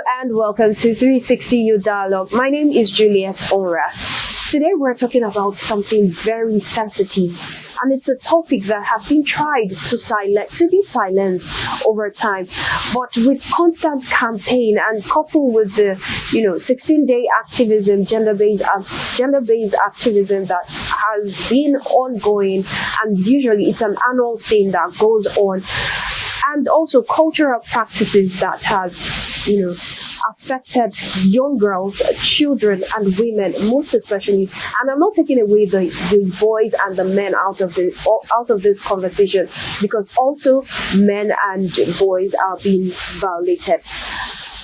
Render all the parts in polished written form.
and welcome to 360 U Dialogue. My name is Juliet Onra. Today we're talking about something very sensitive, and it's a topic that has been tried to be silenced over time. But with constant campaign and coupled with the 16-day activism, gender-based activism that has been ongoing, and usually it's an annual thing that goes on, and also cultural practices that has affected young girls, children, and women most especially. And I'm not taking away the boys and the men out of this conversation, because also men and boys are being violated.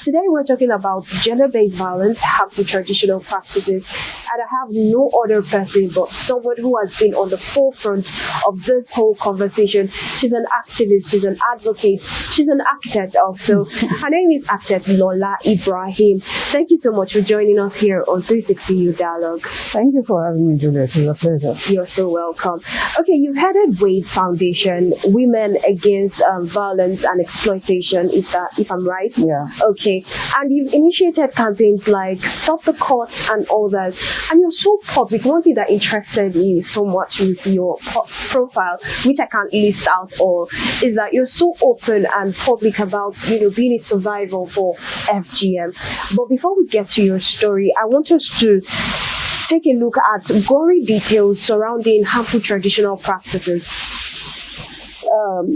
Today we're talking about gender-based violence, harmful traditional practices, and I have no other person but someone who has been on the forefront of this whole conversation. She's an activist, she's an advocate, she's an architect also. Her name is architect Lola Ibrahim. Thank you so much for joining us here on 360 U Dialogue. Thank you for having me, Juliet. It's a pleasure. You're so welcome. Okay, you've headed WAVE Foundation, Women Against Violence and Exploitation, if I'm right? Yeah. Okay. And you've initiated campaigns like Stop the Courts and all that. And you're so public. One thing that interested me so much with your profile, which I can't list out all, is that you're so open and public about being a survivor for FGM. But before we get to your story, I want us to take a look at gory details surrounding harmful traditional practices.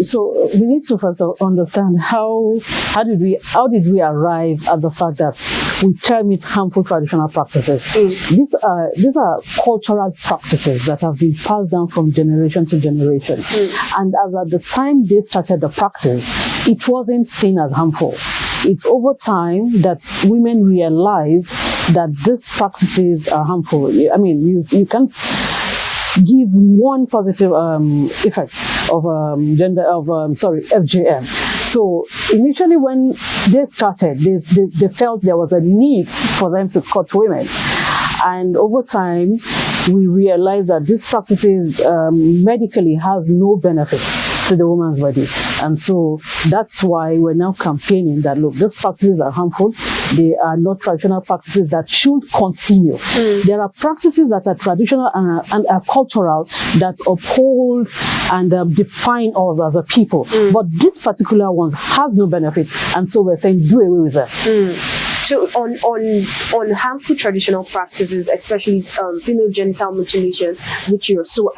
So we need to first understand how did we arrive at the fact that we term it harmful traditional practices. These are cultural practices that have been passed down from generation to generation. And as at the time they started the practice, it wasn't seen as harmful. It's over time that women realize that these practices are harmful. I mean, you can't give one positive effect of FGM. So initially, when they started, they felt there was a need for them to cut women, and over time, we realized that these practices medically has no benefit to the woman's body. And so that's why we're now campaigning that, look, these practices are harmful. They are not traditional practices that should continue. There are practices that are traditional and are cultural that uphold and define us as a people. But this particular one has no benefit. And so we're saying do away with them. So on harmful traditional practices, especially female genital mutilation, which you're so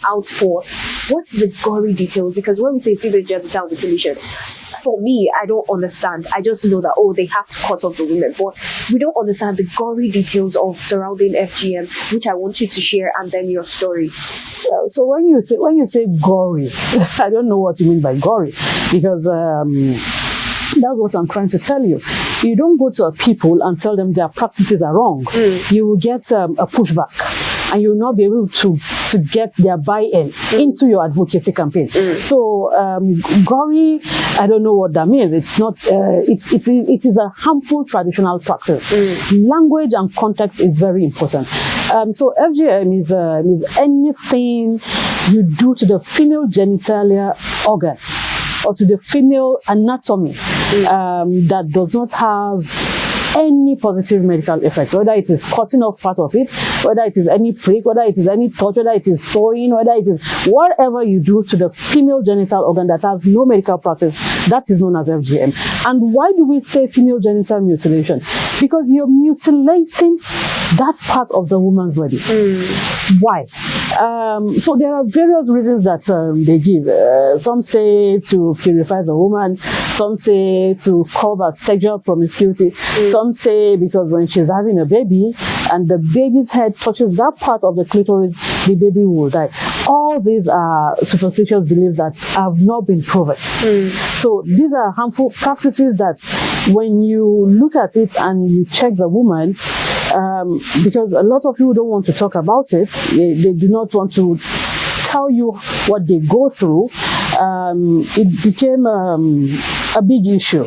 out for, what's the gory details? Because when we say female genital mutilation, for me, I don't understand. I just know that, they have to cut off the women, but we don't understand the gory details of surrounding FGM, which I want you to share, and then your story. So when you say gory, I don't know what you mean by gory, because that's what I'm trying to tell you. You don't go to a people and tell them their practices are wrong. You will get a pushback, and you will not be able to get their buy-in into your advocacy campaign. So gory, I don't know what that means. It's not. It is a harmful traditional practice. Language and context is very important. So FGM is anything you do to the female genitalia organ or to the female anatomy that does not have any positive medical effect, whether it is cutting off part of it, whether it is any prick, whether it is any touch, whether it is sewing, whether it is whatever you do to the female genital organ that has no medical practice, that is known as FGM. And why do we say female genital mutilation? Because you're mutilating that part of the woman's body. Why? So there are various reasons that they give. Some say to purify the woman, some say to cover sexual promiscuity, some say because when she's having a baby and the baby's head touches that part of the clitoris, the baby will die. All these are superstitious beliefs that have not been proven. So these are harmful practices that when you look at it and you check the woman, because a lot of people don't want to talk about it, they do not want to tell you what they go through, it became a big issue.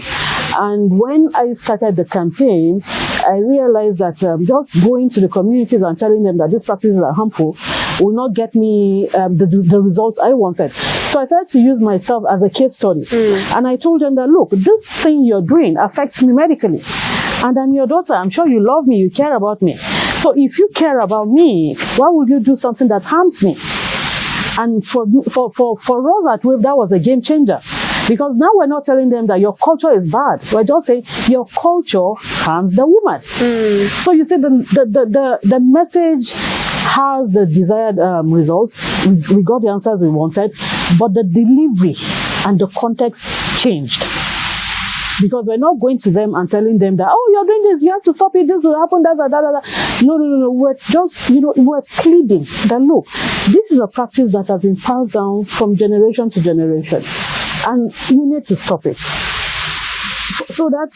And when I started the campaign, I realized that just going to the communities and telling them that these practices are harmful will not get me the results I wanted. So I tried to use myself as a case study. And I told them that, look, this thing you're doing affects me medically. And I'm your daughter. I'm sure you love me. You care about me. So if you care about me, why would you do something that harms me? And for us at Wave, that was a game changer. Because now we're not telling them that your culture is bad. We're just saying your culture harms the woman. So you see, the message has the desired results. We got the answers we wanted, but the delivery and the context changed. Because we're not going to them and telling them that, oh, you're doing this, you have to stop it, this will happen, that. No. We're just, we're pleading that, look, this is a practice that has been passed down from generation to generation, and you need to stop it. So that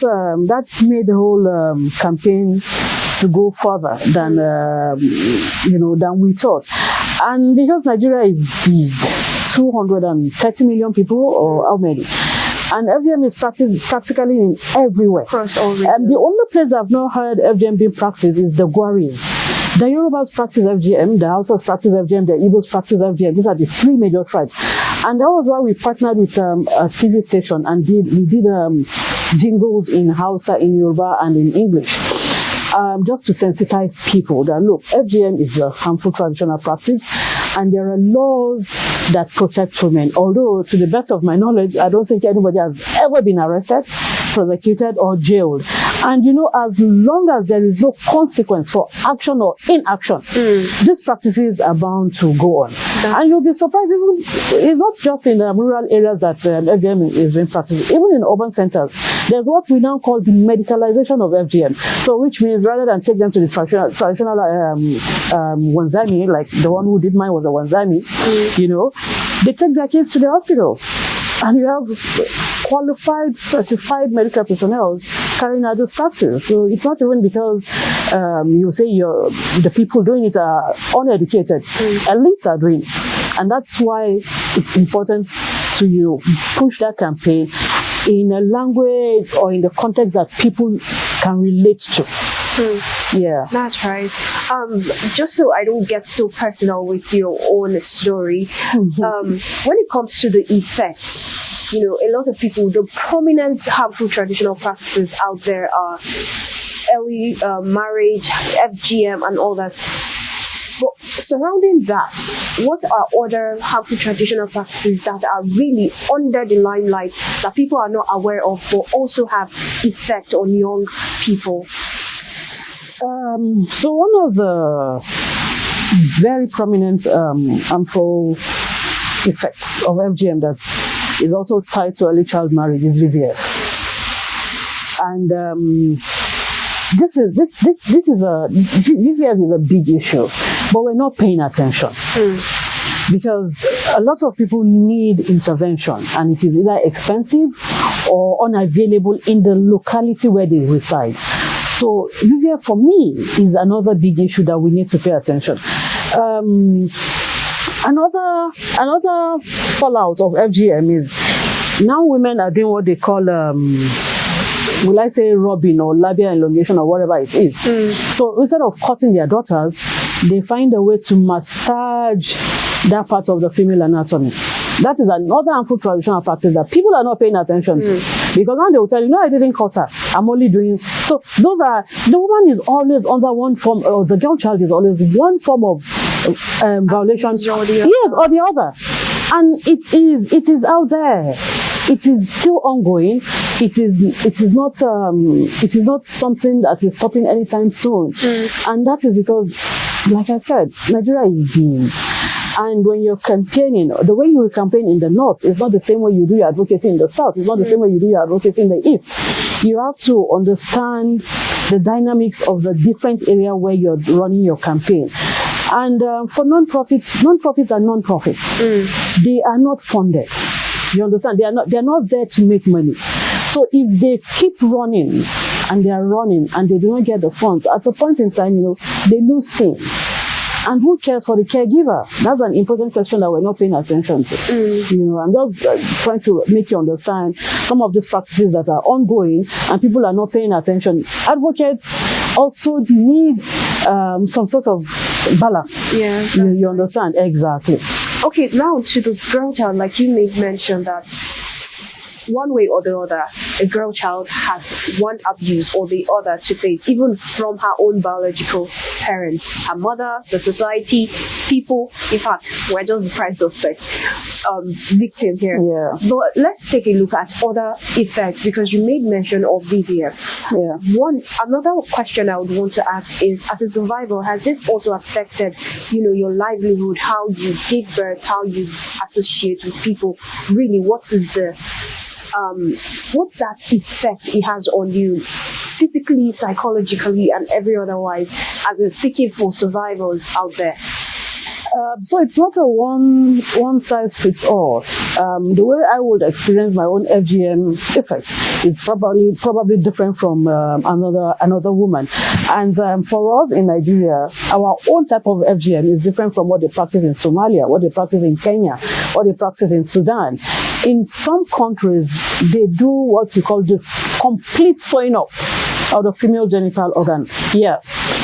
made the whole campaign to go further than than we thought. And because Nigeria is big, 230 million people, or how many? And FGM is practiced practically in everywhere. Across all regions. And the only place I've not heard FGM being practiced is the Gwaris. The Yorubas practice FGM, the Hausas practice FGM, the Igbos practice FGM. These are the three major tribes. And that was why we partnered with a TV station and we did jingles in Hausa, in Yoruba, and in English. Just to sensitize people that, look, FGM is a harmful traditional practice, and there are laws that protect women. Although, to the best of my knowledge, I don't think anybody has ever been arrested, prosecuted, or jailed. And as long as there is no consequence for action or inaction, these practices are bound to go on. And you'll be surprised, it's not just in the rural areas that FGM is being practiced. Even in urban centers, there's what we now call the medicalization of FGM. So, which means rather than take them to the traditional wanzami, like the one who did mine was a wanzami, they take their kids to the hospitals. And you have qualified, certified medical personnel carrying out this practice. So it's not even because you say the people doing it are uneducated. Elites are doing it. And that's why it's important to push that campaign in a language or in the context that people can relate to. Yeah, that's right. Just so I don't get so personal with your own story, when it comes to the effect, a lot of people, the prominent harmful traditional practices out there are early marriage, FGM, and all that. But surrounding that, what are other harmful traditional practices that are really under the limelight that people are not aware of, but also have effect on young people? So one of the very prominent harmful effects of FGM that is also tied to early child marriage is VVF. And VVF is a big issue, but we're not paying attention. Because a lot of people need intervention, and it is either expensive or unavailable in the locality where they reside. So VVF for me is another big issue that we need to pay attention. Another fallout of FGM is now women are doing what they call will I say rubbing or labial elongation or whatever it is. So instead of cutting their daughters, they find a way to massage that part of the female anatomy. That is another harmful traditional practice that people are not paying attention to. Because now they will tell you, no, I didn't cut her. I'm only doing... So those are... The woman is always under one form, or the girl child is always one form of violation. Yes, or the other. And it is out there. It is still ongoing. It is not something that is stopping anytime soon. And that is because, like I said, Nigeria is big. And when you're campaigning, the way you will campaign in the north is not the same way you do your advocacy in the south. It's not the same way you do your advocacy in the east. You have to understand the dynamics of the different area where you're running your campaign. And for non-profits are non-profits. They are not funded. You understand? They are not there to make money. So if they keep running and they do not get the funds, at a point in time, they lose things. And who cares for the caregiver? That's an important question that we're not paying attention to. I'm just trying to make you understand some of these practices that are ongoing and people are not paying attention. Advocates also need some sort of balance. Yeah, you understand? Exactly. Okay, now to the girl child, like you made mention that one way or the other, a girl child has one abuse or the other to face, even from her own biological parents, her mother, the society, people. In fact, we're just the prime suspect, victim here. Yeah. But let's take a look at other effects, because you made mention of VVF. Yeah. Another question I would want to ask is, as a survivor, has this also affected, your livelihood, how you give birth, how you associate with people? Really, what's that effect it has on you physically, psychologically, and every otherwise, as in speaking for survivors out there? So it's not a one size fits all. The way I would experience my own FGM effect is probably different from another woman. And for us in Nigeria, our own type of FGM is different from what they practice in Somalia, what they practice in Kenya, what they practice in Sudan. In some countries, they do what you call the complete sewing up of the female genital organ. Yeah,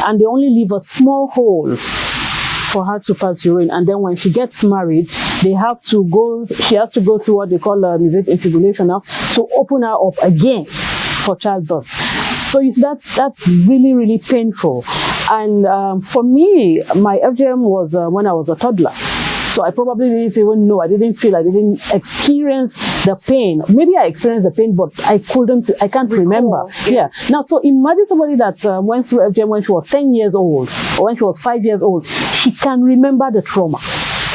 and they only leave a small hole for her to pass urine, and then when she gets married, she has to go through what they call infibulation now, to open her up again for childbirth. So you see, that's really, really painful. And for me, my FGM was when I was a toddler. So I probably didn't even know. I didn't experience the pain. Maybe I experienced the pain, but I can't remember. Yeah. Now, so imagine somebody that went through FGM when she was 10 years old, or when she was 5 years old. She can remember the trauma.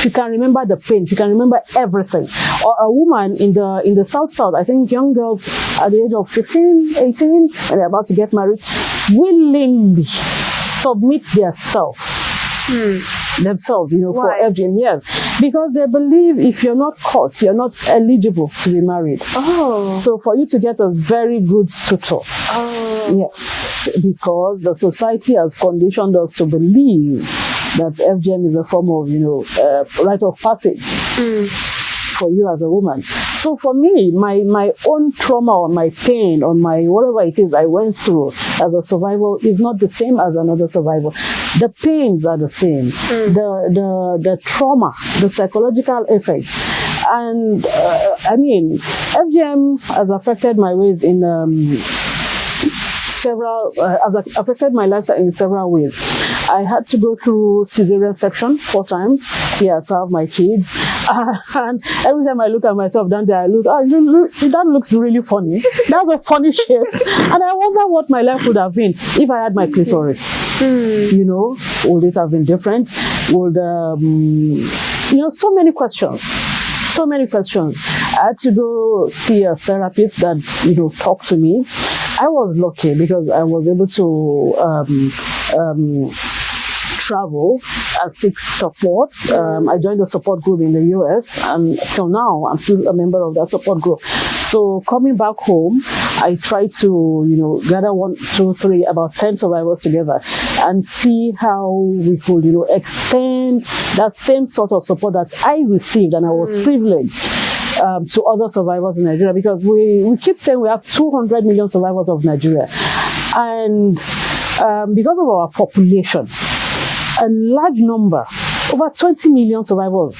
She can remember the pain. She can remember everything. Or a woman in the South, I think young girls at the age of 15, 18, and they're about to get married, willingly submit themselves, for FGM, yes. Because they believe if you're not caught, you're not eligible to be married. Oh. So for you to get a very good suitor. Oh. Yes. Because the society has conditioned us to believe that FGM is a form of, rite of passage for you as a woman. So for me, my own trauma or my pain or my whatever it is I went through as a survivor is not the same as another survivor. The pains are the same. The trauma, the psychological effects. And FGM has affected my ways in has affected my lifestyle in several ways. I had to go through cesarean section 4 times here to have my kids. And every time I look at myself down there, that looks really funny. That's a funny shape. And I wonder what my life would have been if I had my clitoris. Would it have been different? Would, so many questions. So many questions. I had to go see a therapist that, talked to me. I was lucky because I was able to travel and seek support. I joined the support group in the US, and till now I'm still a member of that support group. So coming back home, I tried to, gather 1, 2, 3, about 10 survivors together and see how we could, extend that same sort of support that I received, and I was privileged to other survivors in Nigeria, because we keep saying we have 200 million survivors of Nigeria. And because of our population, a large number, over 20 million survivors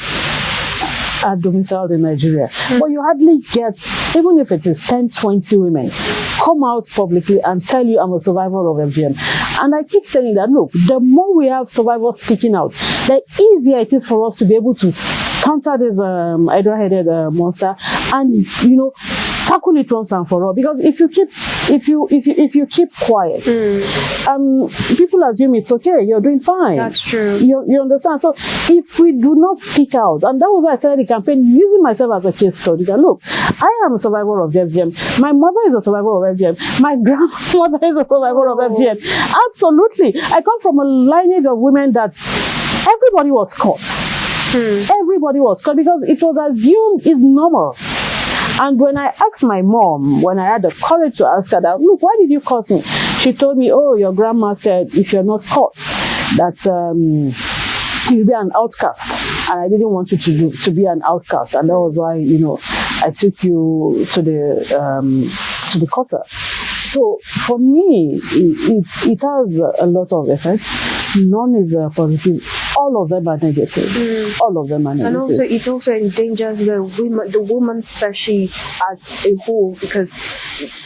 are domiciled in Nigeria. But you hardly get, even if it is 10, 20 women, come out publicly and tell you I'm a survivor of FGM. And I keep saying that, look, the more we have survivors speaking out, the easier it is for us to be able to counter this hydra-headed monster and, tackle it once and for all. Because if you keep quiet, people assume it's okay, you're doing fine. That's true. You understand? So if we do not speak out, and that was why I started the campaign using myself as a case study, that look, I am a survivor of FGM. My mother is a survivor of FGM. My grandmother is a survivor of FGM. Absolutely. I come from a lineage of women that everybody was caught. Everybody was caught because it was assumed is normal. And when I asked my mom, when I had the courage to ask her that, look, why did you caught me? She told me, oh, your grandma said if you're not caught, that you'll be an outcast. And I didn't want you to be an outcast. And that was why, I took you to the quarter. So for me, it has a lot of effects. None is positive. all of them are negative. All of them are negative. And also, it also endangers the woman, especially as a whole, because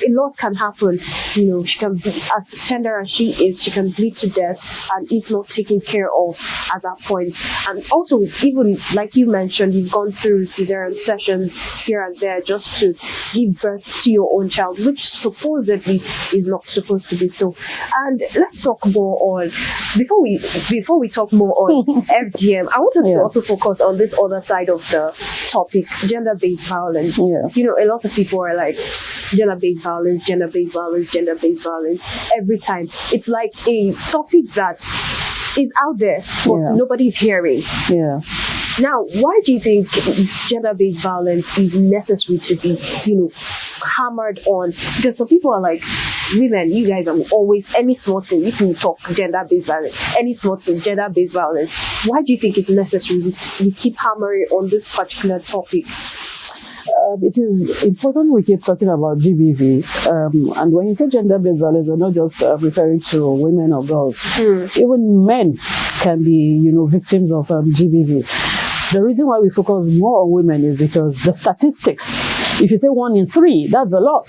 a lot can happen. She can be as tender as she is. She can bleed to death, and if not taken care of at that point. And also, even like you mentioned, you've gone through cesarean sessions here and there just to give birth to your own child, which supposedly is not supposed to be so. And let's talk more on before we talk more on FGM. I want us to also focus on this other side of the topic, gender-based violence. A lot of people are like, gender-based violence, gender-based violence, gender-based violence. Every time, it's like a topic that is out there, but nobody's hearing. Now, why do you think gender-based violence is necessary to be, hammered on? Because some people are like, women, you guys are always, any small thing, if you talk gender-based violence, any small thing, gender-based violence. Why do you think it's necessary we keep hammering on this particular topic? It is important we keep talking about GBV. And when you say gender-based violence, you're not just referring to women or girls. Even men can be, victims of GBV. The reason why we focus more on women is because the statistics, if you say 1 in 3, that's a lot.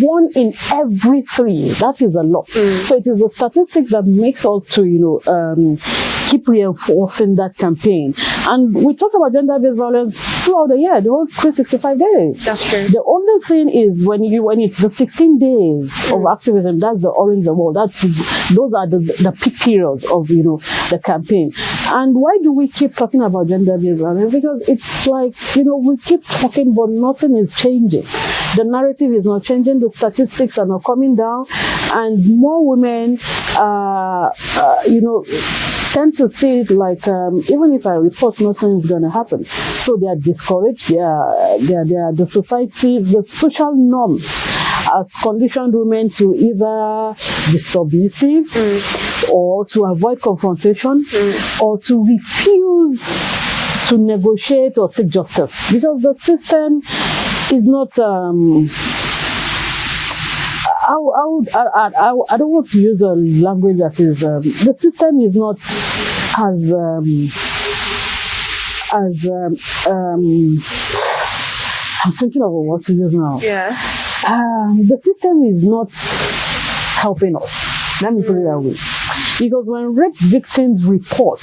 1 in every 3, that is a lot. So it is the statistics that makes us to, keep reinforcing that campaign. And we talk about gender-based violence throughout the year, the whole 365 days. That's true. The only thing is when it's the 16 days of activism, that's the orange the wall. Those are the peak periods of the campaign. And why do we keep talking about gender-based violence? Because it's like we keep talking, but nothing is changing. The narrative is not changing. The statistics are not coming down, and more women, tend to see it like even if I report, nothing is going to happen. So they are discouraged. The society, the social norm has conditioned women to either be submissive or to avoid confrontation or to refuse to negotiate or seek justice, because the system is not I don't want to use a language that is the system is not as I'm thinking of what to use now. The system is not helping us. Let me put it that way. Because when rape victims report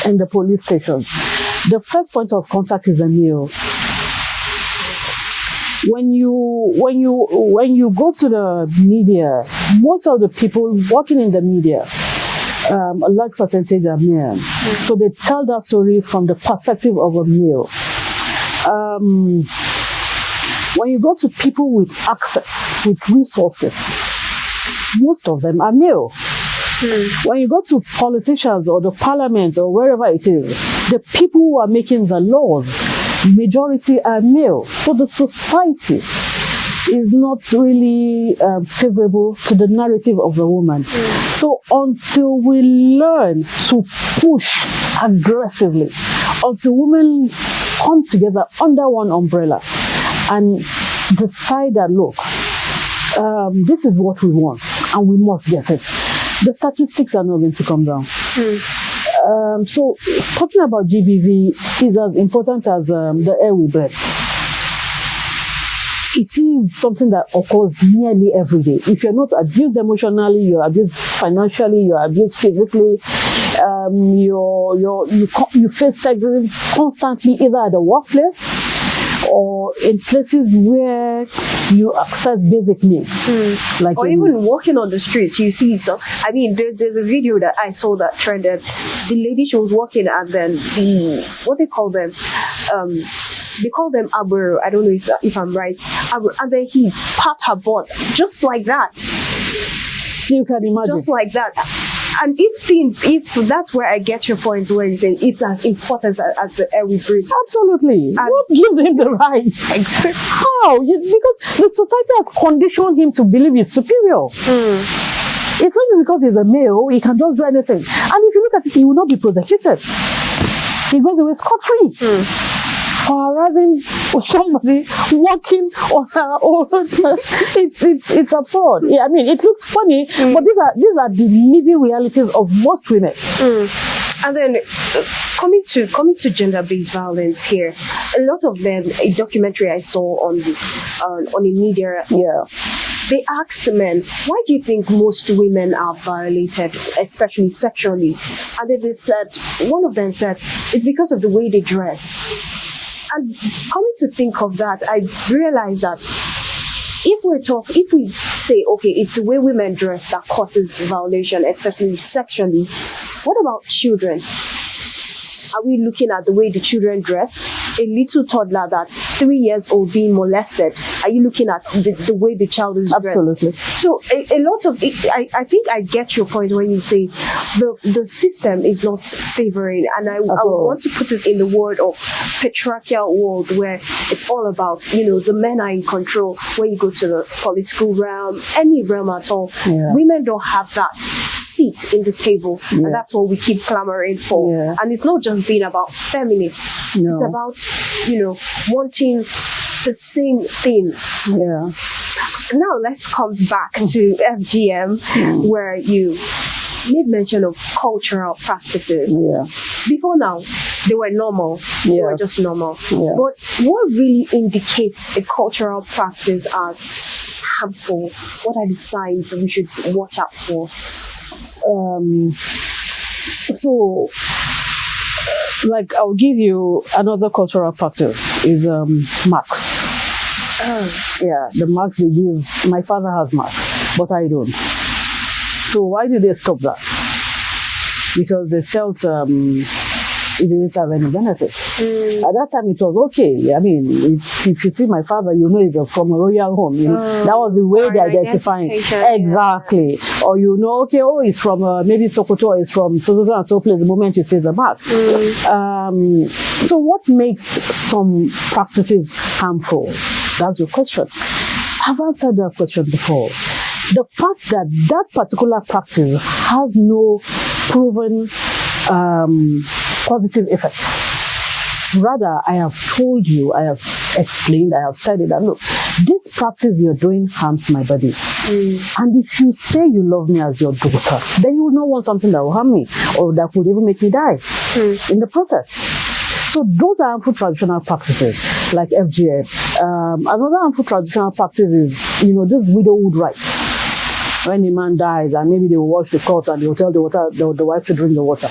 in the police stations, the first point of contact is a male. When you go to the media, most of the people working in the media, a large percentage are men. So they tell that story from the perspective of a male. When you go to people with access, with resources, most of them are male. When you go to politicians or the parliament or wherever it is, the people who are making the laws, majority are male. So the society is not really favorable to the narrative of the woman. So until we learn to push aggressively, until women come together under one umbrella and decide that, look, this is what we want and we must get it, the statistics are not going to come down. So talking about GBV is as important as the air we breathe. It is something that occurs nearly every day. If you're not abused emotionally, you're abused financially, you're abused physically, you face sexism constantly, either at the workplace or in places where you access basic needs. Like or even walking on the streets, you see some. I mean, there's a video that I saw that trended. The lady, she was walking, and then what they call them, they call them abur. I don't know if I'm right. Abur, and then he pat her butt just like that. You can imagine. Just like that. And if that's where I get your point, where you say it's as important as the air we breathe. Absolutely. And what gives him the right? How? Because the society has conditioned him to believe he's superior. It's not because he's a male, he can just do anything. And if you look at it, he will not be prosecuted. He goes away scot-free. For harassing somebody walking on her own. It's absurd. Yeah, I mean, it looks funny, but these are the living realities of most women. And then coming to gender-based violence here, a lot of them, a documentary I saw on a media, Yeah. they asked men, why do you think most women are violated, especially sexually? And then they said, one of them said, it's because of the way they dress. And coming to think of that, I realized that if we say, okay, it's the way women dress that causes violation, especially sexually, what about children? Are we looking at the way the children dress? A little toddler that's 3 years old being molested, are you looking at the way the child is dressed? Absolutely. So a lot of it, I think I get your point when you say the system is not favoring, and I want to put it in the word of patriarchal world where it's all about, the men are in control. When you go to the political realm, any realm at all, women don't have that seat in the table, and that's what we keep clamoring for. And it's not just being about feminists, it's about wanting the same thing. Now let's come back to FGM, where you made mention of cultural practices. Before now, they were normal. They were just normal. But what really indicates a cultural practice as harmful? What are the signs that we should watch out for? So, like, I'll give you another cultural practice is marks. Yeah, the marks they give. My father has marks, but I don't. So why did they stop that? Because they felt it didn't have any benefit. At that time, it was okay. I mean, if you see my father, you know he's from a royal home. That was the way they identifying. Exactly. Or okay, he's from maybe Sokoto, or he's from so and so place. The moment you see the mark. So what makes some practices harmful? That's your question. I've answered that question before. The fact that that particular practice has no proven positive effects. Rather, I have told you, I have explained, I have said it, that look, this practice you're doing harms my body. And if you say you love me as your daughter, then you will not want something that will harm me, or that could even make me die in the process. So those are harmful traditional practices, like FGM. Another harmful traditional practice is, this widowhood rights. When a man dies, and maybe they will wash the cloth and they will tell the wife to drink the water.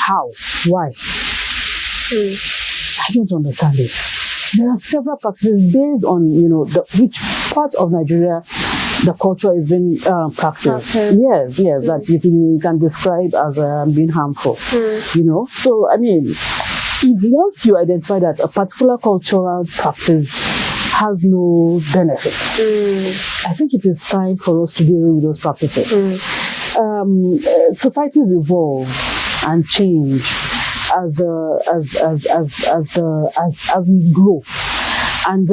How? Why? I don't understand it. There are several practices based on, which part of Nigeria the culture is being practiced. Yes, that you can describe as being harmful. So I mean, if once you identify that a particular cultural practice has no benefit, I think it is time for us to deal with those practices. Societies evolve and change as we grow, and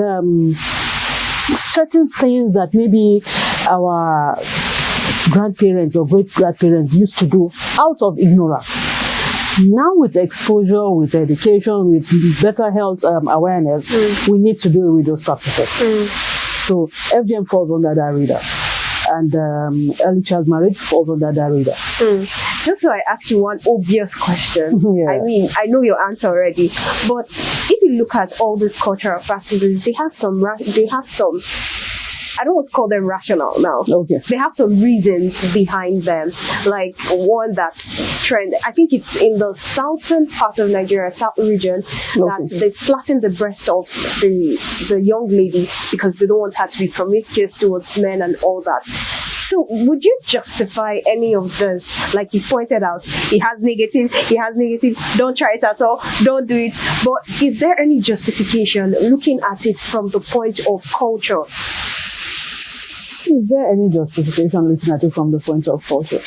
certain things that maybe our grandparents or great grandparents used to do out of ignorance. Now with exposure, with education, with better health awareness, we need to do it with those practices. So FGM falls under that reader, and early child marriage falls under that reader. Just so I ask you one obvious question. I mean, I know your answer already, but if you look at all these cultural practices, they have some, I don't want to call them rational now. They have some reasons behind them, like one that's trend. I think it's in the southern part of Nigeria, south region, that they flatten the breast of the young lady because they don't want her to be promiscuous towards men and all that. So would you justify any of this? Like you pointed out, he has negative, don't try it at all, don't do it. But is there any justification looking at it from the point of culture? Is there any justification looking at it from the point of culture?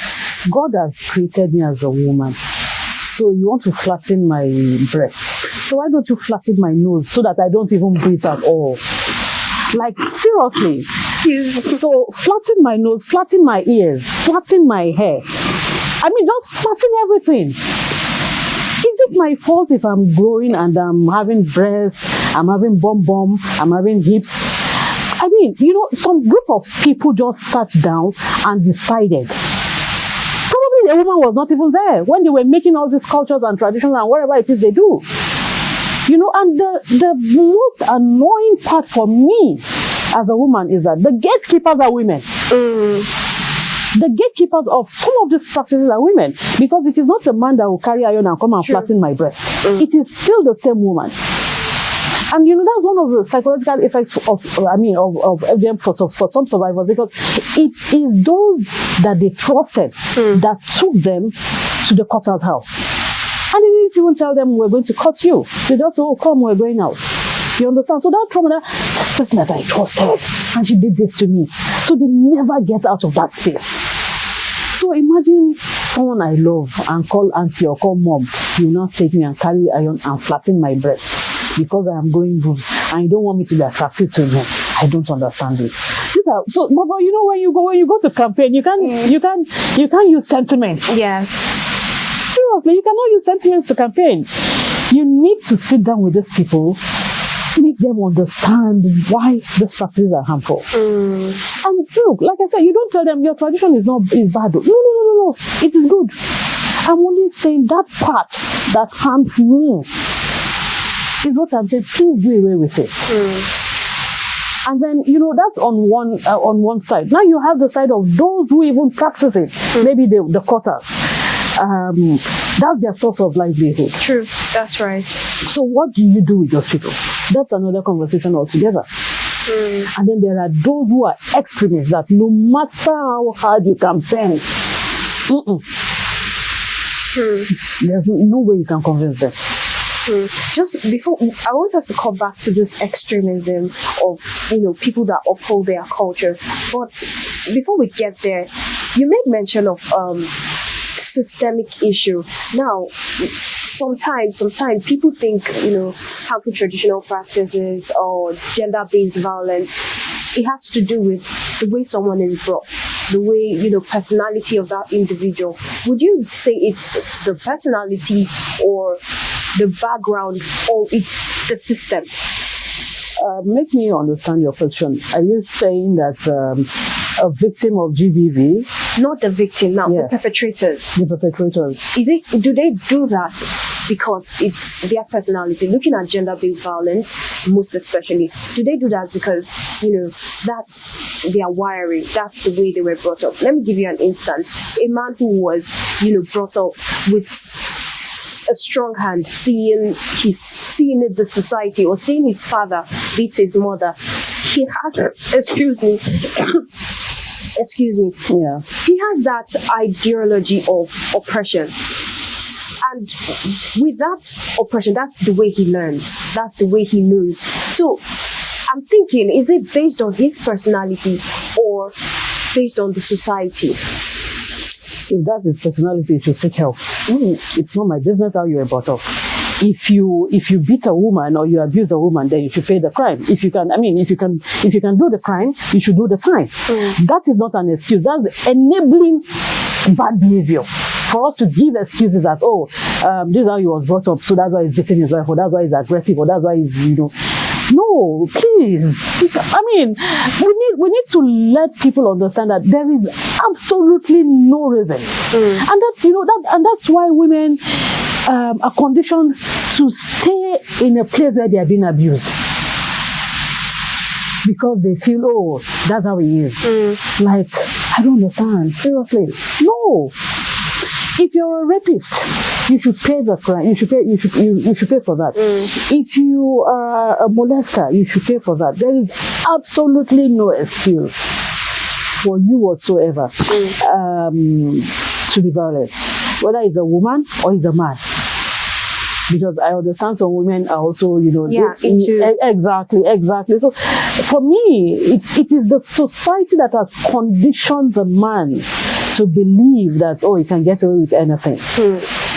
God has created me as a woman. So you want to flatten my breast. So why don't you flatten my nose so that I don't even breathe at all? Like, seriously. So flatten my nose, flatten my ears, flatten my hair. I mean, just flatten everything. Is it my fault if I'm growing and I'm having breasts, I'm having bum, I'm having hips? I mean, some group of people just sat down and decided. Probably maybe the woman was not even there when they were making all these cultures and traditions and whatever it is they do. And the most annoying part for me as a woman is that the gatekeepers are women. The gatekeepers of some of these practices are women, because it is not the man that will carry iron and come and flatten my breast. It is still the same woman. And that's one of the psychological effects of FGM for some survivors, because it is those that they trusted that took them to the cutter's house. And they didn't even tell them, we're going to cut you. They just, oh, come, we're going out. You understand? So that trauma, this person that I trusted, and she did this to me. So they never get out of that space. So imagine someone I love and call auntie or call mom, you now take me and carry iron and flatten my breast because I am going boobs and you don't want me to be attracted to men. I don't understand it. So, but when you go to campaign, you can't use sentiment. Yes. Seriously, you cannot use sentiments to campaign. You need to sit down with these people, make them understand why these practices are harmful. And look, like I said, you don't tell them your tradition is bad. No. It is good. I'm only saying that part that harms me is what I'm saying. Please do away with it. And then, that's on one side. Now you have the side of those who even practice it. Maybe the cutters. That's their source of livelihood. True, that's right. So what do you do with those people? That's another conversation altogether. And then there are those who are extremists that no matter how hard you campaign, there's no way you can convince them. Just before, I want us to come back to this extremism of people that uphold their culture. But before we get there, you made mention of systemic issue. Now, sometimes people think harmful traditional practices or gender-based violence, it has to do with the way someone is brought, the way personality of that individual. Would you say it's the personality or the background, or it's the system? Make me understand your question. Are you saying that a victim of GBV? Not the victim, now the perpetrators. The perpetrators. Do they do that because it's their personality? Looking at gender-based violence, most especially, do they do that because that's their wiring, that's the way they were brought up? Let me give you an instance. A man who was brought up with a strong hand, seeing the society, or seeing his father beat his mother, he has excuse me he has that ideology of oppression, and with that oppression, that's the way he learns, that's the way he knows. So I'm thinking, is it based on his personality or based on the society? If that's his personality, you should seek help. It's not my business how you were brought up. If you beat a woman or you abuse a woman, then you should pay the crime. If you can do the crime, you should do the crime. That is not an excuse. That's enabling bad behavior. For us to give excuses that, this is how he was brought up, so that's why he's beating his wife, or that's why he's aggressive, or that's why he's, No, please. We need to let people understand that there is absolutely no reason, and that's why women are conditioned to stay in a place where they are being abused, because they feel, that's how he is. Like, I don't understand. Seriously, no. If you're a rapist, you should pay the crime. You should pay for that. If you are a molester, you should pay for that. There is absolutely no excuse for you whatsoever to be violent, whether it's a woman or it's a man. Because I understand some women are also, exactly. So for me, it is the society that has conditioned the man to believe that, he can get away with anything.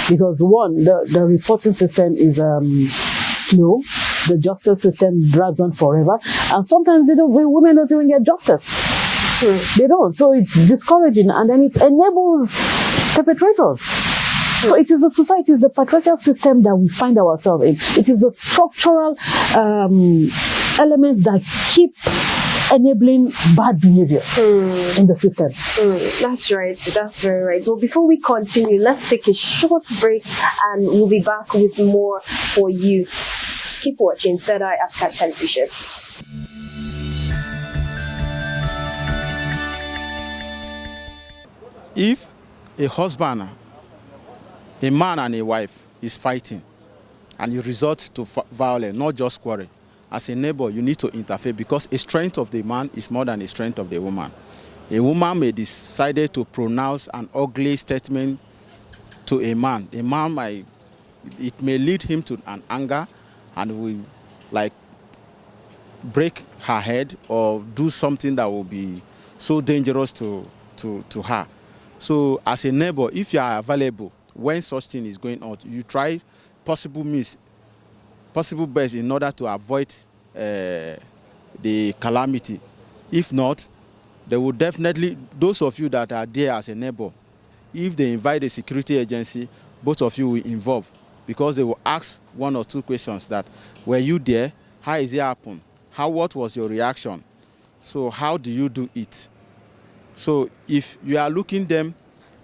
Because one, the reporting system is slow, the justice system drags on forever, and sometimes women don't even get justice. They don't. So it's discouraging, and then it enables perpetrators. So it is the society, the patriarchal system that we find ourselves in. It is the structural elements that keep enabling bad behavior in the system. That's right. That's very right. Well, before we continue, let's take a short break and we'll be back with more for you. Keep watching Third Eye Africa Television. If a husband, a man and a wife is fighting and it results to violence, not just quarrel, as a neighbor, you need to interfere because a strength of the man is more than a strength of the woman. A woman may decide to pronounce an ugly statement to a man. A man it may lead him to an anger and will like break her head or do something that will be so dangerous to her. So as a neighbor, if you are available when such thing is going on, you try possible best in order to avoid the calamity. If not, they will definitely, those of you that are there as a neighbor, if they invite a security agency, both of you will involve because they will ask one or two questions that, were you there? How is it happen? What was your reaction? So how do you do it? So if you are looking them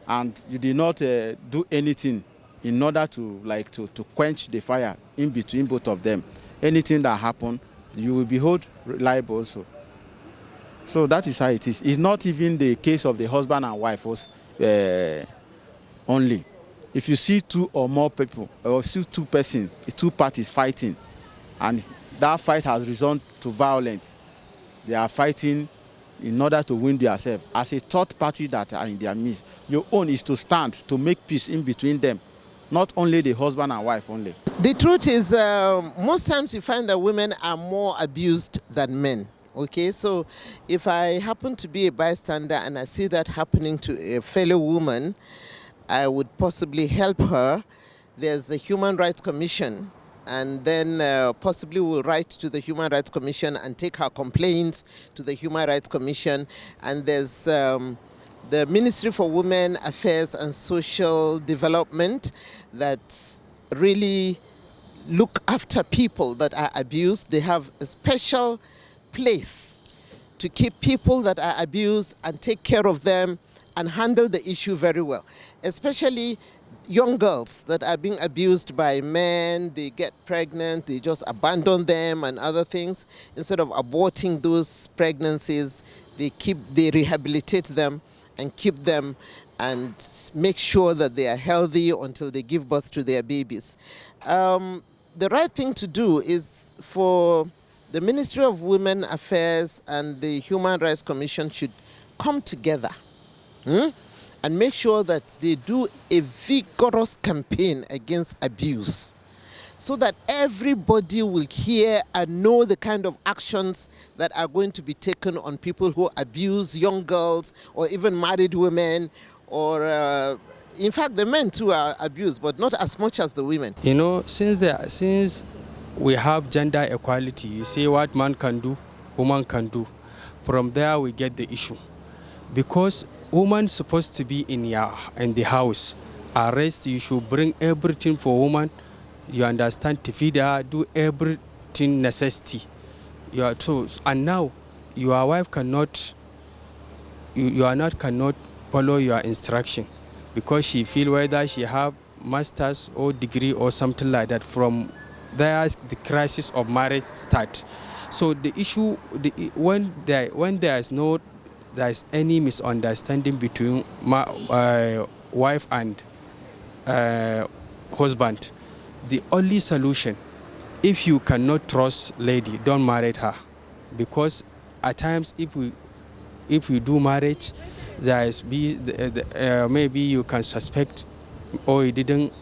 and you did not do anything in order to quench the fire in between both of them, anything that happened, you will be held liable also. So that is how it is. It's not even the case of the husband and wife only. If you see two or more people, or see two parties fighting, and that fight has resulted to violence, they are fighting in order to win themselves. As a third party that are in their midst, your own is to stand, to make peace in between them, not only the husband and wife only. The truth is, most times you find that women are more abused than men. Okay, so if I happen to be a bystander and I see that happening to a fellow woman, I would possibly help her. There's a Human Rights Commission, and then possibly we'll write to the Human Rights Commission and take her complaints to the Human Rights Commission. And there's the Ministry for Women Affairs and Social Development that really look after people that are abused. They have a special place to keep people that are abused and take care of them and handle the issue very well, especially young girls that are being abused by men. They get pregnant, they just abandon them and other things. Instead of aborting those pregnancies, they rehabilitate them and keep them and make sure that they are healthy until they give birth to their babies. The right thing to do is for the Ministry of Women Affairs and the Human Rights Commission should come together and make sure that they do a vigorous campaign against abuse so that everybody will hear and know the kind of actions that are going to be taken on people who abuse young girls or even married women, or in fact the men too are abused, but not as much as the women. You know, since we have gender equality, you see what man can do, woman can do. From there we get the issue. Because woman supposed to be in the house. Arrest, you should bring everything for woman. You understand, to feed her, do everything necessity. You are told, and now your wife cannot follow your instruction because she feel whether she have master's or degree or something like that. From there, the crisis of marriage start. So the issue, when there's any misunderstanding between wife and husband, the only solution, if you cannot trust lady, don't marry her, because at times if we do marriage, maybe you can suspect or you didn't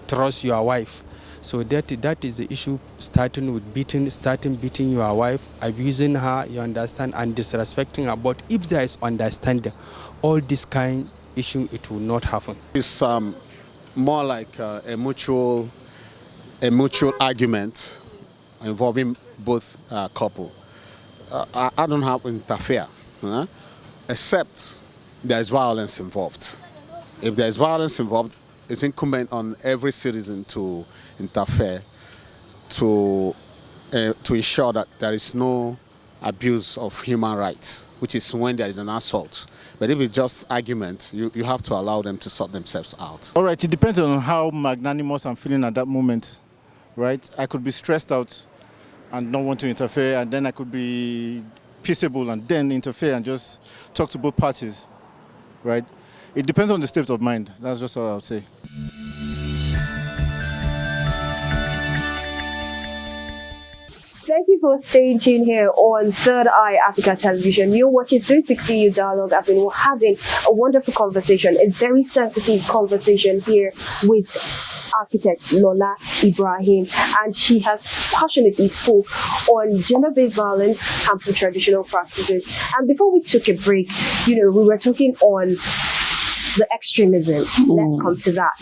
trust your wife. So that is the issue, starting beating your wife, abusing her, you understand, and disrespecting her. But if there is understanding, all this kind issue, it will not happen. It's more like a mutual argument involving both couple. I don't have to interfere, except there is violence involved. If there is violence involved, it's incumbent on every citizen to interfere to ensure that there is no abuse of human rights, which is when there is an assault. But if it's just argument, you have to allow them to sort themselves out. All right, it depends on how magnanimous I'm feeling at that moment, right? I could be stressed out and not want to interfere, and then I could be peaceable and then interfere and just talk to both parties, right? It depends on the state of mind. That's just all I would say. Thank you for staying tuned here on Third Eye Africa Television. You're watching 360 U Dialogue. I've been having a wonderful conversation, a very sensitive conversation here with architect Lola Ibrahim, and she has passionately spoke on gender-based violence, harmful traditional practices. And before we took a break, we were talking on the extremism. Let's come to that.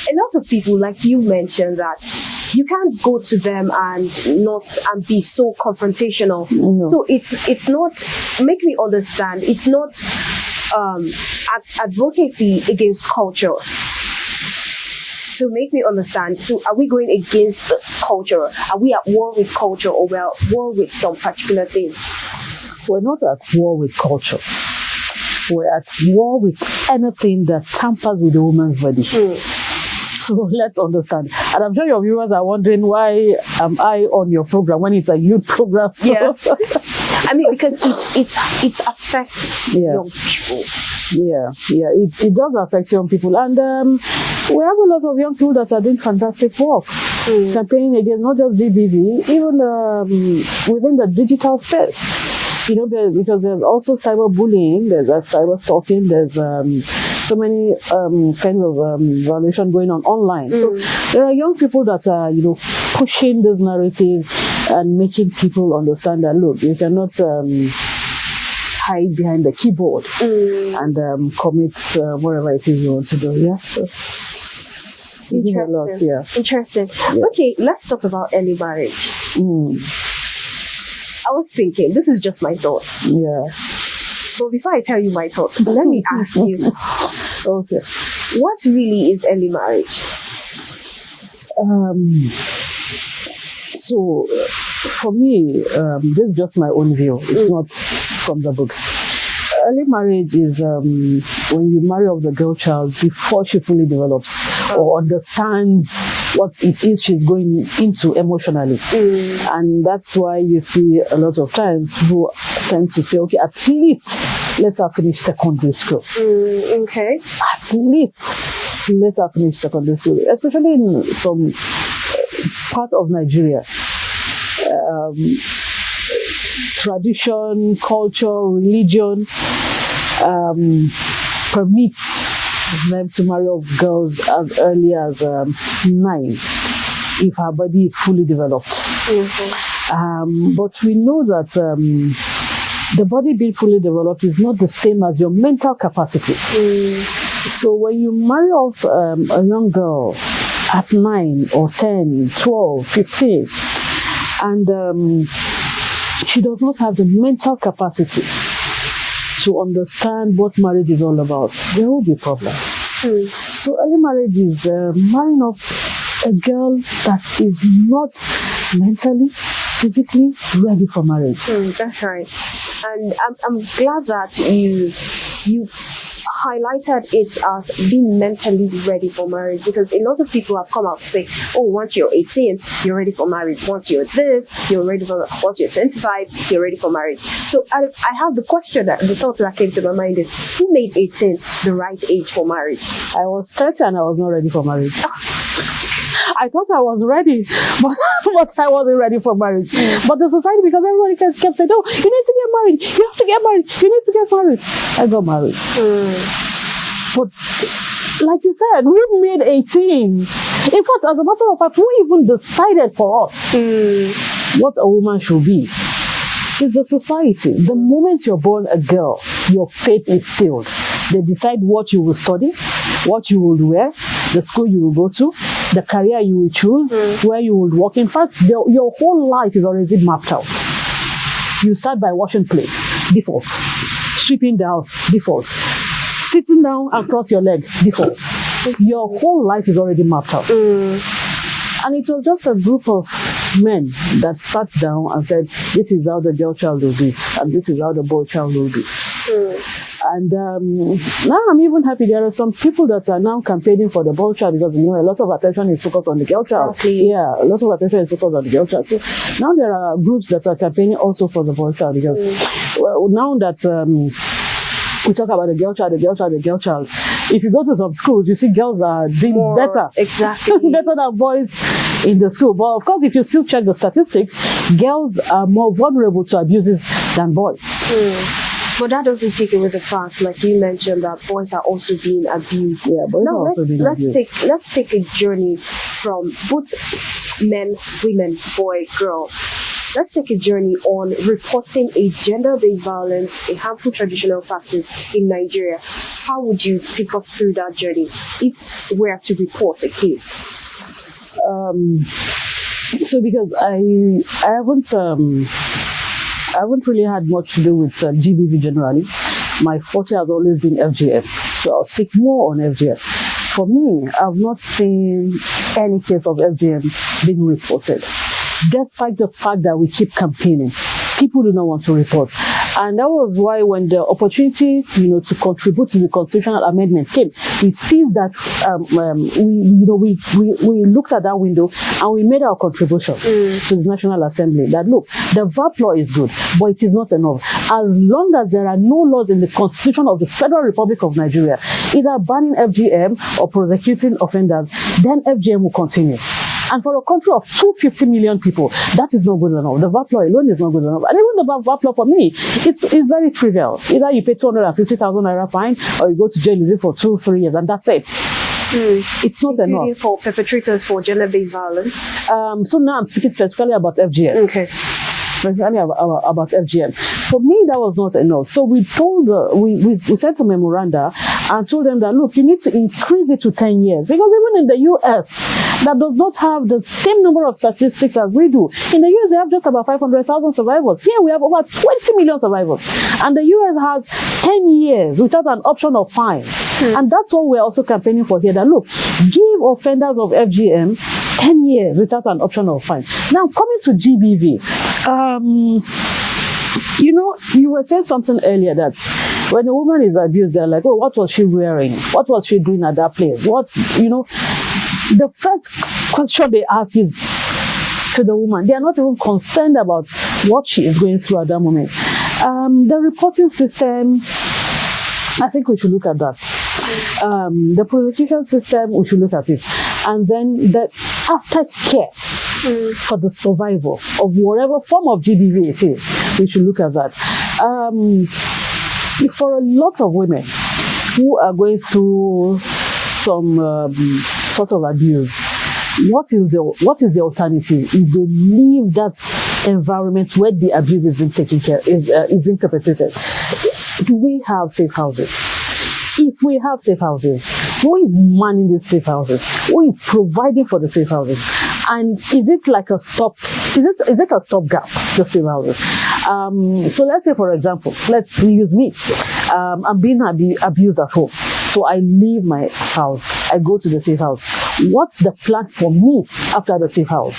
A lot of people, like you mentioned, that you can't go to them and be so confrontational. So it's not, make me understand, it's not advocacy against culture. So make me understand. So are we going against culture? Are we at war with culture, or we're at war with some particular things? We're not at war with culture. We're at war with anything that tampers with the woman's body. So let's understand. And I'm sure your viewers are wondering, why am I on your program when it's a youth program? Yeah. I mean, because it affects young people. Yeah. It does affect young people. And we have a lot of young people that are doing fantastic work, campaigning against not just DBV, even within the digital space. Because there's also cyberbullying, there's cyber stalking, there's so many kinds of violation going on online. So there are young people that are, pushing this narrative and making people understand that, look, you cannot hide behind the keyboard and commit whatever it is you want to do. Yeah. So, Interesting. Yeah. Okay, let's talk early marriage. I was thinking, this is just my thoughts. Yeah. So before I tell you my thoughts, let me ask you. Okay. What really is early marriage? So, for me, this is just my own view. It's not from the books. Early marriage is when you marry off the girl child before she fully develops or understands what it is she's going into emotionally. And that's why you see a lot of times people tend to say, okay, at least let her finish secondary school. Okay. At least let her finish secondary school, especially in some part of Nigeria. Tradition, culture, religion permits them to marry off girls as early as 9 if her body is fully developed. But we know that the body being fully developed is not the same as your mental capacity. So when you marry off a young girl at 9 or 10, 12, 15, and she does not have the mental capacity to understand what marriage is all about, there will be problems. So early marriage is marrying off a girl that is not mentally, physically ready for marriage. That's right. And I'm glad that you highlighted it as being mentally ready for marriage, because a lot of people have come out to say, oh, once you're 18, you're ready for marriage. Once you're this, you're ready for, once you're 25, you're ready for marriage. So I have the question, the thought that came to my mind is, who made 18 the right age for marriage? I was 30 and I was not ready for marriage. I thought I was ready, but I wasn't ready for marriage. But the society, because everybody kept saying, oh, you need to get married, you have to get married, you need to get married. I got married. But like you said, we made 18. In fact, as a matter of fact, who even decided for us what a woman should be? It's the society. The moment you're born a girl, your fate is sealed. They decide what you will study, what you will wear, the school you will go to, the career you will choose, where you will work. In fact, your whole life is already mapped out. You start by washing plates, default. Sweeping the house, default. Sitting down and cross your legs, default. Your whole life is already mapped out. And it was just a group of men that sat down and said, this is how the girl child will be, and this is how the boy child will be. And now I'm even happy there are some people that are now campaigning for the boy child because, a lot of attention is focused on the girl child. Exactly. Yeah, a lot of attention is focused on the girl child. So now there are groups that are campaigning also for the boy child because now that we talk about the girl child, if you go to some schools, you see girls are doing better. Exactly. Better than boys in the school. But of course, if you still check the statistics, girls are more vulnerable to abuses than boys. But that doesn't take away the fact, like you mentioned, that boys are also being abused. Yeah, boys now are also being abused. let's take a journey from both men, women, boy, girl. Let's take a journey on reporting a gender-based violence, a harmful traditional practice in Nigeria. How would you take us through that journey if we are to report a case? So because I haven't really had much to do with GBV generally. My forte has always been FGM. So I'll speak more on FGM. For me, I've not seen any case of FGM being reported. Despite the fact that we keep campaigning, people do not want to report. And that was why when the opportunity, to contribute to the constitutional amendment came, it seems that we looked at that window and we made our contribution to the National Assembly that, look, the VAP law is good, but it is not enough. As long as there are no laws in the Constitution of the Federal Republic of Nigeria, either banning FGM or prosecuting offenders, then FGM will continue. And for a country of 250 million people, that is not good enough. The VAP law alone is not good enough. And even the VAP law for me, it's very trivial. Either you pay 250,000 naira fine or you go to jail for 2-3 years and that's it. It's not enough. For perpetrators for gender-based violence? So now I'm speaking specifically about FGM. Okay. Specifically about FGM. For me, that was not enough. So we told, we sent a memoranda and told them that, look, you need to increase it to 10 years. Because even in the US, that does not have the same number of statistics as we do. In the US, they have just about 500,000 survivors. Here, we have over 20 million survivors. And the US has 10 years without an option of fine. And that's what we're also campaigning for here. That, look, give offenders of FGM 10 years without an option of fine. Now, coming to GBV, you were saying something earlier that when a woman is abused, they're like, oh, what was she wearing? What was she doing at that place? The first question they ask is to the woman. They are not even concerned about what she is going through at that moment. The reporting system, I think we should look at that. The prosecution system, we should look at it. And then the aftercare for the survival of whatever form of GBV it is, we should look at that. For a lot of women who are going through some sort of abuse, what is the alternative? Is they leave that environment where the abuse is being taken care is being perpetrated. Do we have safe houses? If we have safe houses, who is manning these safe houses? Who is providing for the safe houses? And is it like a is it a stopgap, the safe houses? So let's say, for example, let's use me. I'm being abused at home. So I leave my house. I go to the safe house. What's the plan for me after the safe house?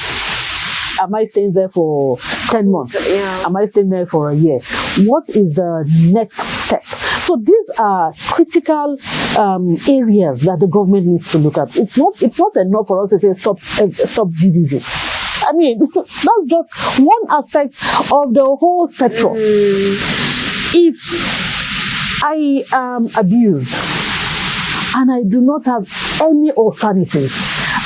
Am I staying there for 10 months? Yeah. Am I staying there for a year? What is the next step? So these are critical areas that the government needs to look at. It's not enough for us to say stop GBV. I mean, that's just one aspect of the whole spectrum. If I am abused and I do not have any alternative,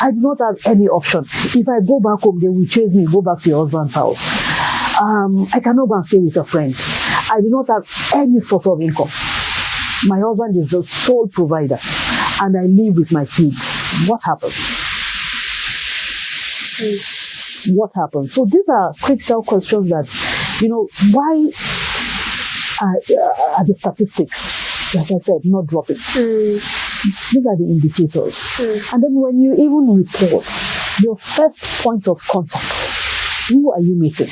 I do not have any option. If I go back home, they will chase me, go back to your husband's house. I cannot go and stay with a friend. I do not have any source of income. My husband is the sole provider, and I live with my kids. What happens? What happens? So these are critical questions that, why are the statistics, like I said, not dropping? These are the indicators. And then when you even report, your first point of contact, who are you meeting?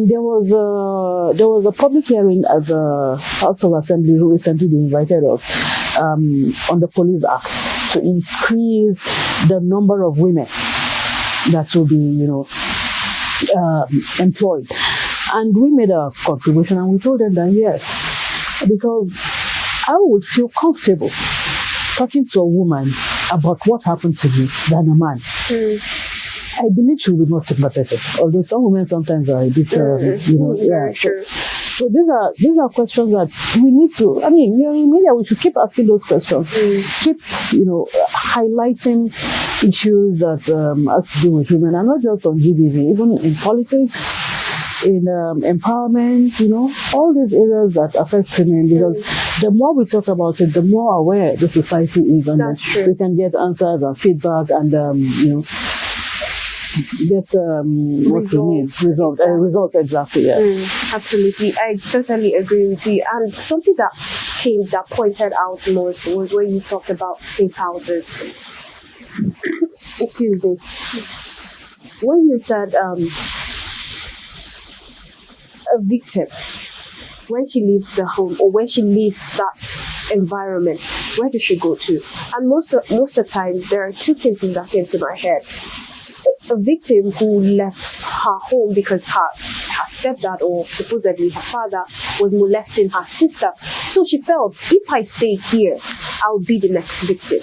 There was a public hearing at the House of Assembly who recently invited us on the Police Act to increase the number of women that will be, employed. And we made a contribution and we told them that yes, because I would feel comfortable talking to a woman about what happened to me than a man. I believe she will be more sympathetic, although some women sometimes are a bit, Very true. So these are questions that we need to. I mean, in media, we should keep asking those questions. Keep, highlighting issues that has to do with women, and not just on GBV, even in politics, in empowerment. All these areas that affect women. Because the more we talk about it, the more aware the society is, and we can get answers and feedback, and get what we need, results exactly. Yeah. Absolutely, I totally agree with you. And something that pointed out most was when you talked about safe houses. Excuse me. When you said a victim, when she leaves the home or when she leaves that environment, where does she go to? And most of the time, there are two things that came to my head. A victim who left her home because her stepdad, or supposedly her father, was molesting her sister. So she felt, if I stay here, I'll be the next victim.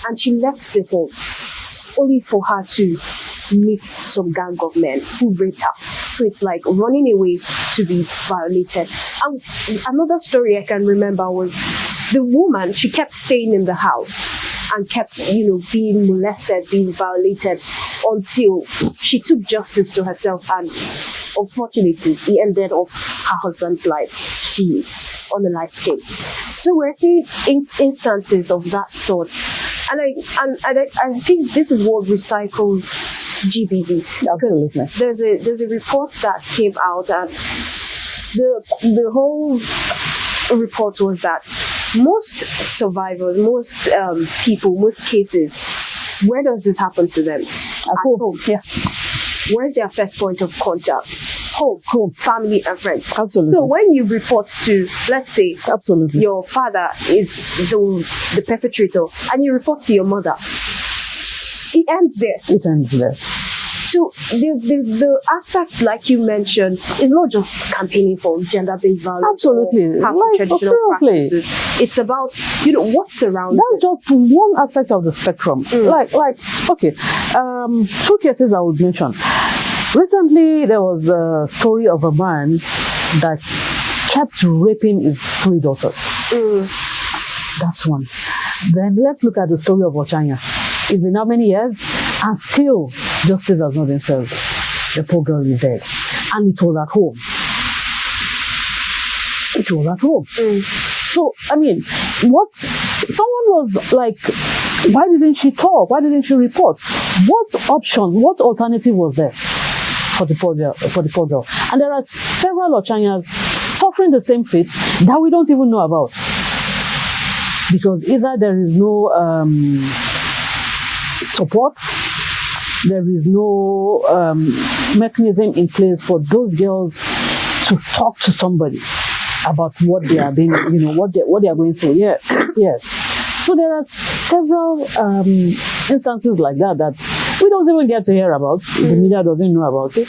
And she left the home, only for her to meet some gang of men who raped her. So it's like running away to be violated. And another story I can remember was the woman, she kept staying in the house and kept, being molested, being violated, until she took justice to herself, and unfortunately, it ended up her husband's life. She on a life tape. So we're seeing instances of that sort, and I think this is what recycles GBV. Absolutely. There's a report that came out, and the whole report was that most survivors, most people, most cases, where does this happen to them? At home. Yeah. Where's their first point of contact? Home, family and friends. Absolutely. So when you report to, let's say, absolutely, your father is the perpetrator, and you report to your mother, it ends there. It ends there. So the aspect, like you mentioned, is not just campaigning for gender-based violence. Absolutely. Traditional practices. It's about, what's around. That's just one aspect of the spectrum. Okay, two cases I would mention. Recently, there was a story of a man that kept raping his 3 daughters. That's one. Then let's look at the story of Ochanya. It's been how many years? And still, justice has not been served. The poor girl is dead. And it was at home. It was at home. So, I mean, someone was like, why didn't she talk? Why didn't she report? What option, what alternative was there for the poor girl? And there are several Ochanyas suffering the same fate that we don't even know about. Because either there is no support, there is no mechanism in place for those girls to talk to somebody about what they are being, what they are going through. Yes. So there are several instances like that we don't even get to hear about. The media doesn't know about it.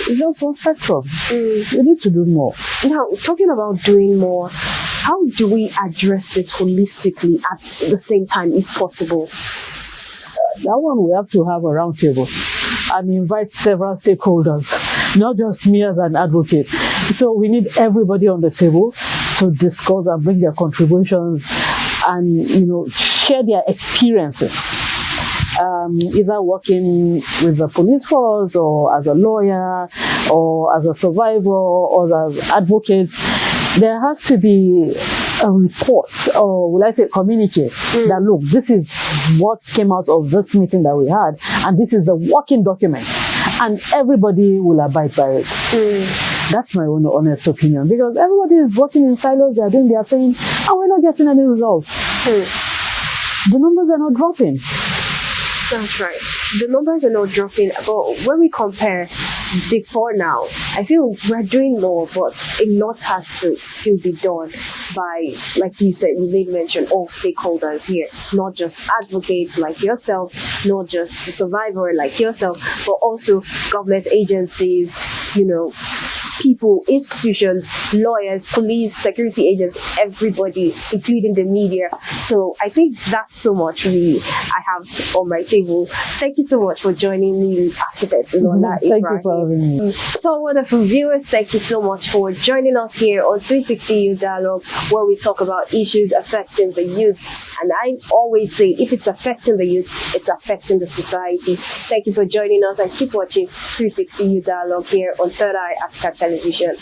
It's just one spectrum. We need to do more. Now, talking about doing more, how do we address this holistically at the same time, if possible? That one we have to have a round table and invite several stakeholders, not just me as an advocate. So we need everybody on the table to discuss and bring their contributions and, share their experiences. Either working with the police force or as a lawyer or as a survivor or as advocate. There has to be a report, or will I say communicate, that look, this is what came out of this meeting that we had, and this is the working document, and everybody will abide by it. That's my own honest opinion, because everybody is working in silos, they are doing their thing, and we're not getting any results. The numbers are not dropping. That's right. The numbers are not dropping, but when we compare before now, I feel we're doing more, but a lot has to still be done. by, like you said, you made mention, all stakeholders here, not just advocates like yourself, not just the survivor like yourself, but also government agencies, people, institutions, lawyers, police, security agents, everybody, including the media. So I think that's so much I have on my table. Thank you so much for joining me, Architect Lola. Thank you for having me. So wonderful viewers, thank you so much for joining us here on 360 Youth Dialogue, where we talk about issues affecting the youth. And I always say, if it's affecting the youth, it's affecting the society. Thank you for joining us, and keep watching 360 Youth Dialogue here on Third Eye Africa Television.